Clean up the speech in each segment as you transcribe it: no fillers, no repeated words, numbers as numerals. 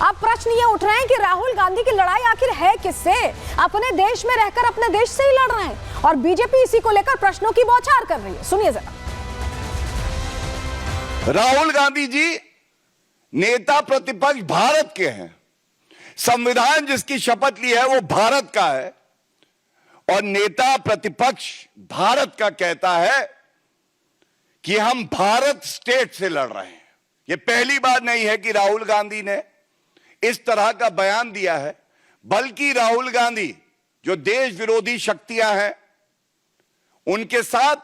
अब प्रश्न ये उठ रहे हैं कि राहुल गांधी की लड़ाई आखिर है किससे? अपने देश में रहकर अपने देश से ही लड़ रहे हैं और बीजेपी इसी को लेकर प्रश्नों की बौछार कर रही है। सुनिए जरा। राहुल गांधी जी नेता प्रतिपक्ष भारत के हैं। संविधान जिसकी शपथ ली है वो भारत का है और नेता प्रतिपक्ष भारत का कहता है कि हम भारत स्टेट से लड़ रहे हैं। ये पहली बार नहीं है कि राहुल गांधी ने इस तरह का बयान दिया है, बल्कि राहुल गांधी जो देश विरोधी शक्तियां हैं उनके साथ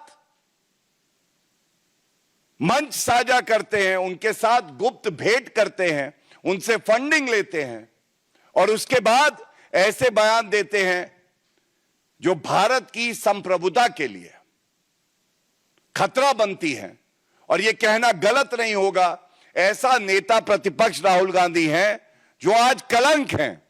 मंच साझा करते हैं, उनके साथ गुप्त भेंट करते हैं, उनसे फंडिंग लेते हैं और उसके बाद ऐसे बयान देते हैं जो भारत की संप्रभुता के लिए खतरा बनती है। और यह कहना गलत नहीं होगा, ऐसा नेता प्रतिपक्ष राहुल गांधी हैं जो आज कलंक हैं,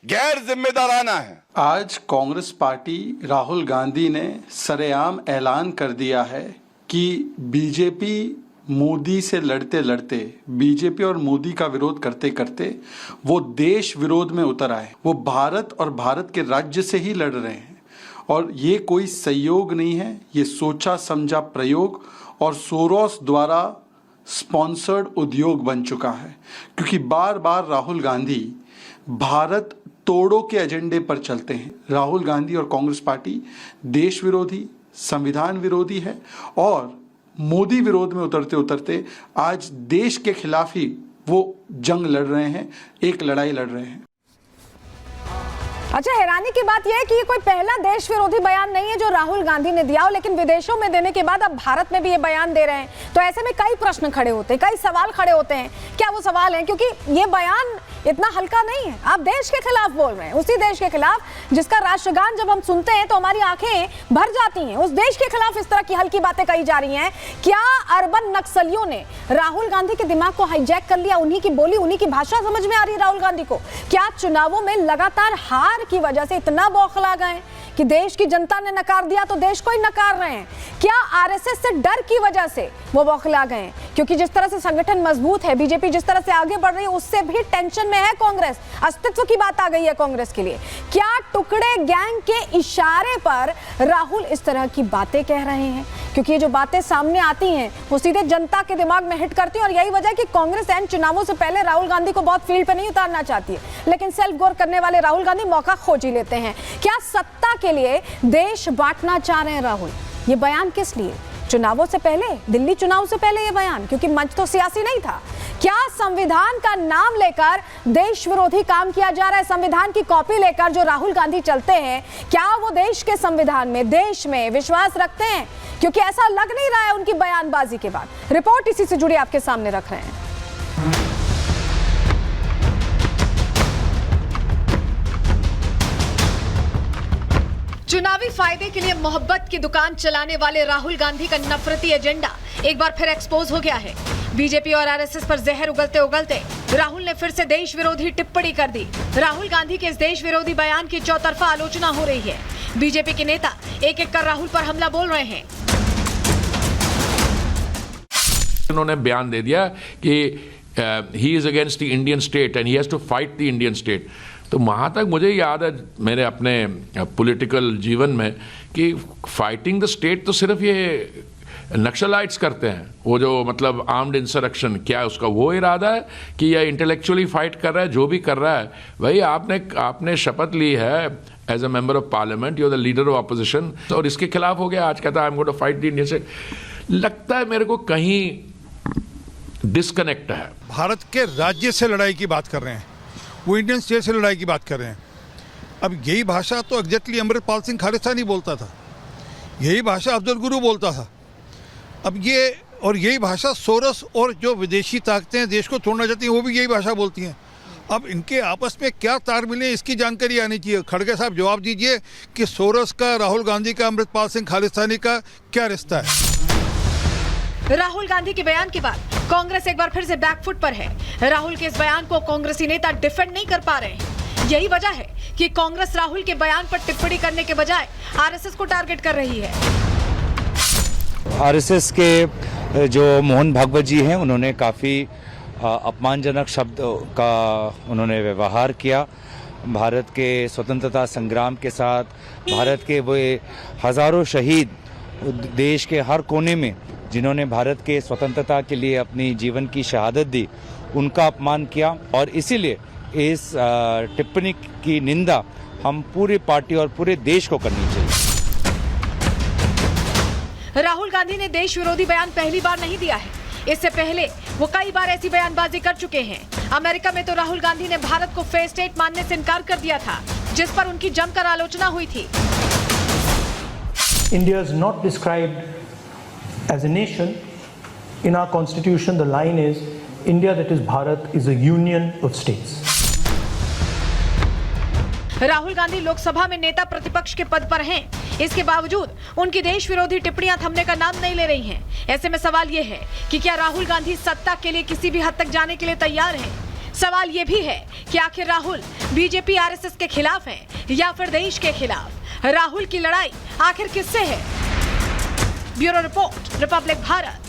गैर जिम्मेदाराना है। आज कांग्रेस पार्टी राहुल गांधी ने सरेआम ऐलान कर दिया है कि बीजेपी मोदी से लड़ते लड़ते, बीजेपी और मोदी का विरोध करते करते वो देश विरोध में उतर आए। वो भारत और भारत के राज्य से ही लड़ रहे हैं और ये कोई संयोग नहीं है, ये सोचा समझा प्रयोग और सोरोस द्वारा स्पॉन्सर्ड उद्योग बन चुका है। क्योंकि बार बार राहुल गांधी भारत तोड़ो के एजेंडे पर चलते हैं। राहुल गांधी और कांग्रेस पार्टी देश विरोधी, संविधान विरोधी है और मोदी विरोध में उतरते उतरते आज देश के खिलाफ ही वो जंग लड़ रहे हैं, एक लड़ाई लड़ रहे हैं। अच्छा, हैरानी की बात यह है कि ये कोई पहला देश विरोधी बयान नहीं है जो राहुल गांधी ने दिया हो, लेकिन विदेशों में देने के बाद अब भारत में भी ये बयान दे रहे हैं। तो ऐसे में कई प्रश्न खड़े होते हैं, कई सवाल खड़े होते हैं। क्या वो सवाल है? क्योंकि ये बयान इतना हल्का नहीं है। आप देश के खिलाफ बोल रहे हैं, उसी देश के खिलाफ जिसका राष्ट्रगान जब हम सुनते हैं तो हमारी आंखें भर जाती हैं। उस देश के खिलाफ इस तरह की हल्की बातें कही जा रही हैं। क्या अर्बन नक्सलियों ने राहुल गांधी के दिमाग को हाईजैक कर लिया? उन्हीं की बोली, उन्हीं की भाषा समझ में आ रही है राहुल गांधी को? क्या चुनावों में लगातार हार की वजह से इतना बौखला गए कि देश की जनता ने नकार दिया तो देश को ही नकार रहे हैं? क्या आरएसएस से डर की वजह से वो बौखला गए? क्योंकि जिस तरह से संगठन मजबूत है, बीजेपी जिस तरह से आगे बढ़ रही है, उससे भी टेंशन में है कांग्रेस। अस्तित्व की बात आ गई है कांग्रेस के लिए। क्या टुकड़े गैंग के इशारे पर राहुल इस तरह की बातें कह रहे हैं? क्योंकि ये जो बातें सामने आती हैं वो सीधे जनता के दिमाग में हिट करती है और यही वजह है कि कांग्रेस एंड चुनावों से पहले राहुल गांधी को बहुत फील्ड पे नहीं उतारना चाहती है, लेकिन सेल्फ गौर करने वाले राहुल गांधी मौका खोज ही लेते हैं। क्या सत्ता के लिए देश बांटना चाह रहे हैं राहुल? ये बयान किस लिए? चुनावों से पहले, दिल्ली चुनाव से पहले ये बयान, क्योंकि मंच तो सियासी नहीं था। क्या संविधान का नाम लेकर देश विरोधी काम किया जा रहा है? संविधान की कॉपी लेकर जो राहुल गांधी चलते हैं, क्या वो देश के संविधान में, देश में विश्वास रखते हैं? क्योंकि ऐसा लग नहीं रहा है उनकी बयानबाजी के बाद। रिपोर्ट इसी से जुड़ी आपके सामने रख रहे हैं। चुनावी फायदे के लिए मोहब्बत की दुकान चलाने वाले राहुल गांधी का नफरती एजेंडा एक बार फिर एक्सपोज हो गया है। बीजेपी और आरएसएस पर जहर उगलते उगलते राहुल ने फिर से देश विरोधी टिप्पणी कर दी। राहुल गांधी के इस देश विरोधी बयान की चौतरफा आलोचना हो रही है। बीजेपी के नेता एक एक कर राहुल पर हमला बोल रहे हैं। उन्होंने बयान दे दिया कि he is against the Indian state and he has to fight the Indian state. तो वहाँ तक मुझे याद है मेरे अपने पॉलिटिकल जीवन में कि फाइटिंग द स्टेट तो सिर्फ ये नक्सलाइट्स करते हैं, वो जो मतलब आर्म्ड इंसरेक्शन, क्या उसका वो इरादा है कि यह इंटेलेक्चुअली फाइट कर रहा है? जो भी कर रहा है भाई, आपने शपथ ली है as a member of parliament, you are the leader of opposition, और इसके खिलाफ हो गया। आज कहता है I am going to fight the Indian state. लगता है मेरे को कहीं डिस्कनेक्ट है। भारत के राज्य से लड़ाई की बात कर रहे हैं, वो इंडियन स्टेट से लड़ाई की बात कर रहे हैं। अब यही भाषा तो एग्जैक्टली अमृतपाल सिंह खालिस्तानी बोलता था, यही भाषा अफजल गुरु बोलता था। अब यही भाषा सोरस और जो विदेशी ताकतें देश को तोड़ना चाहती हैं वो भी यही भाषा बोलती हैं। अब इनके आपस में क्या तार मिले, इसकी जानकारी आनी चाहिए। खड़गे साहब जवाब दीजिए कि सोरस का, राहुल गांधी का, अमृतपाल सिंह खालिस्तानी का क्या रिश्ता है? राहुल गांधी के बयान के बाद कांग्रेस एक बार फिर से बैकफुट पर है। राहुल के इस बयान को कांग्रेसी नेता डिफेंड नहीं कर पा रहे हैं। यही वजह है कि कांग्रेस राहुल के बयान पर टिप्पणी करने के बजाय आरएसएस को टारगेट कर रही है। आरएसएस के जो मोहन भागवत जी हैं, उन्होंने काफ़ी अपमानजनक शब्द का उन्होंने व्यवहार किया। भारत के स्वतंत्रता संग्राम के साथ भारत के वो हज़ारों शहीद देश के हर कोने में जिन्होंने भारत के स्वतंत्रता के लिए अपनी जीवन की शहादत दी, उनका अपमान किया। और इसीलिए इस टिप्पणी की निंदा हम पूरी पार्टी और पूरे देश को करनी चाहिए। राहुल गांधी ने देश विरोधी बयान पहली बार नहीं दिया है। इससे पहले वो कई बार ऐसी बयानबाजी कर चुके हैं। अमेरिका में तो राहुल गांधी ने भारत को फेल स्टेट मानने से इनकार कर दिया था, जिस पर उनकी जमकर आलोचना हुई थी। India is not described as a nation. In our constitution, the line is India, that is Bharat, is a union of states. Rahul Gandhi Lok Sabha में नेता प्रतिपक्ष के पद पर हैं। इसके बावजूद उनकी देश विरोधी टिप्पणियां थमने का नाम नहीं ले रही हैं। ऐसे में सवाल ये है कि क्या राहुल गांधी सत्ता के लिए किसी भी हद तक जाने के लिए तैयार हैं? सवाल ये भी है कि आखिर राहुल बीजेपी आरएसएस के खिलाफ हैं या फिर देश के खिलाफ? राहुल की लड़ाई आखिर किससे है? Bureau report, Republic Bharat.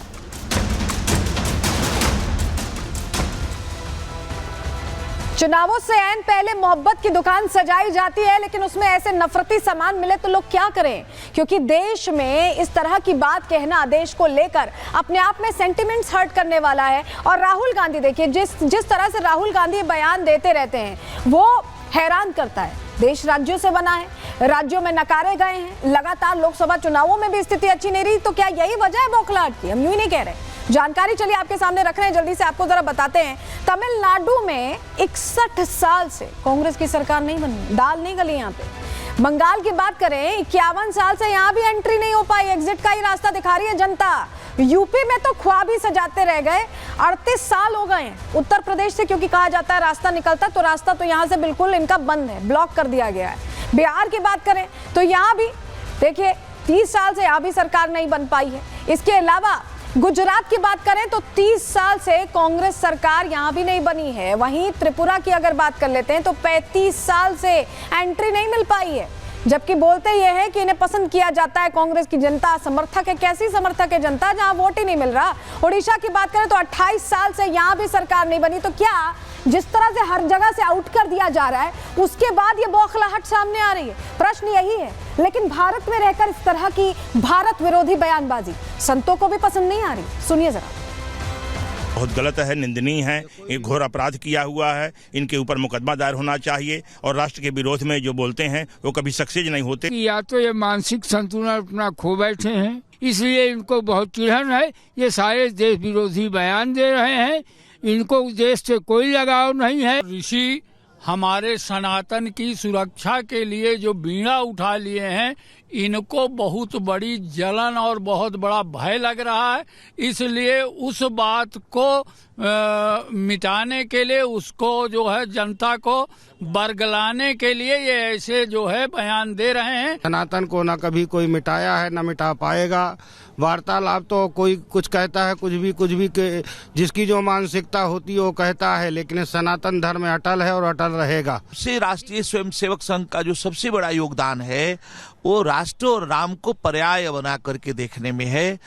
चुनावों से ऐन पहले मोहब्बत की दुकान सजाई जाती है, लेकिन उसमें ऐसे नफरती सामान मिले तो लोग क्या करें? क्योंकि देश में इस तरह की बात कहना देश को लेकर अपने आप में सेंटिमेंट्स हर्ट करने वाला है। और राहुल गांधी देखिए, जिस तरह से राहुल गांधी बयान देते रहते हैं वो हैरान करता है। देश राज्यों से बना है, राज्यों में नकारे गए हैं, लगातार लोकसभा चुनावों में भी स्थिति अच्छी नहीं रही। तो क्या यही वजह है बौखलाहट की? हम यूं ही नहीं कह रहे। जानकारी चलिए आपके सामने रख रहे हैं, जल्दी से आपको जरा बताते हैं। तमिलनाडु में 61 साल से कांग्रेस की सरकार नहीं बनी, दाल नहीं गली यहाँ पे। बंगाल की बात करें, 51 साल से यहाँ भी एंट्री नहीं हो पाई, एग्जिट का ही रास्ता दिखा रही है जनता। यूपी में तो ख्वाब ही सजाते रह गए, 38 साल हो गए हैं। उत्तर प्रदेश से क्योंकि कहा जाता है रास्ता निकलता, तो रास्ता तो यहाँ से बिल्कुल इनका बंद है, ब्लॉक कर दिया गया है। बिहार की बात करें तो यहाँ भी देखिए 30 साल से यहाँ भी सरकार नहीं बन पाई है। इसके अलावा गुजरात की बात करें तो 30 साल से कांग्रेस सरकार यहां भी नहीं बनी है। वहीं त्रिपुरा की अगर बात कर लेते हैं तो 35 साल से एंट्री नहीं मिल पाई है, जबकि बोलते ये है कि इन्हें पसंद किया जाता है, कांग्रेस की जनता समर्थक है। कैसी समर्थक है जनता जहां वोट ही नहीं मिल रहा? उड़ीसा की बात करें तो 28 साल से यहां भी सरकार नहीं बनी। तो क्या जिस तरह से हर जगह से आउट कर दिया जा रहा है, उसके बाद ये बौखलाहट सामने आ रही है? प्रश्न यही है। लेकिन भारत में रहकर इस तरह की भारत विरोधी बयानबाजी संतों को भी पसंद नहीं आ रही। सुनिए जरा। बहुत गलत है, निंदनीय है, ये घोर अपराध किया हुआ है। इनके ऊपर मुकदमा दायर होना चाहिए और राष्ट्र के विरोध में जो बोलते हैं वो कभी सक्सेस नहीं होते। या तो ये मानसिक संतुलन अपना खो बैठे हैं, इसलिए इनको बहुत चिढ़न है। ये सारे देश विरोधी बयान दे रहे हैं, इनको देश से कोई लगाव नहीं है। ऋषि हमारे सनातन की सुरक्षा के लिए जो बीड़ा उठा लिए हैं, इनको बहुत बड़ी जलन और बहुत बड़ा भय लग रहा है। इसलिए उस बात को मिटाने के लिए, उसको जो है जनता को बरगलाने के लिए ये ऐसे जो है बयान दे रहे हैं। सनातन को ना कभी कोई मिटाया है ना मिटा पाएगा। वार्तालाप तो कोई कुछ कहता है, कुछ भी जिसकी जो मानसिकता होती है वो कहता है, लेकिन सनातन धर्म अटल है और अटल रहेगा। से राष्ट्रीय स्वयंसेवक संघ का जो सबसे बड़ा योगदान है वो राष्ट्र और राम को पर्याय बना करके देखने में है।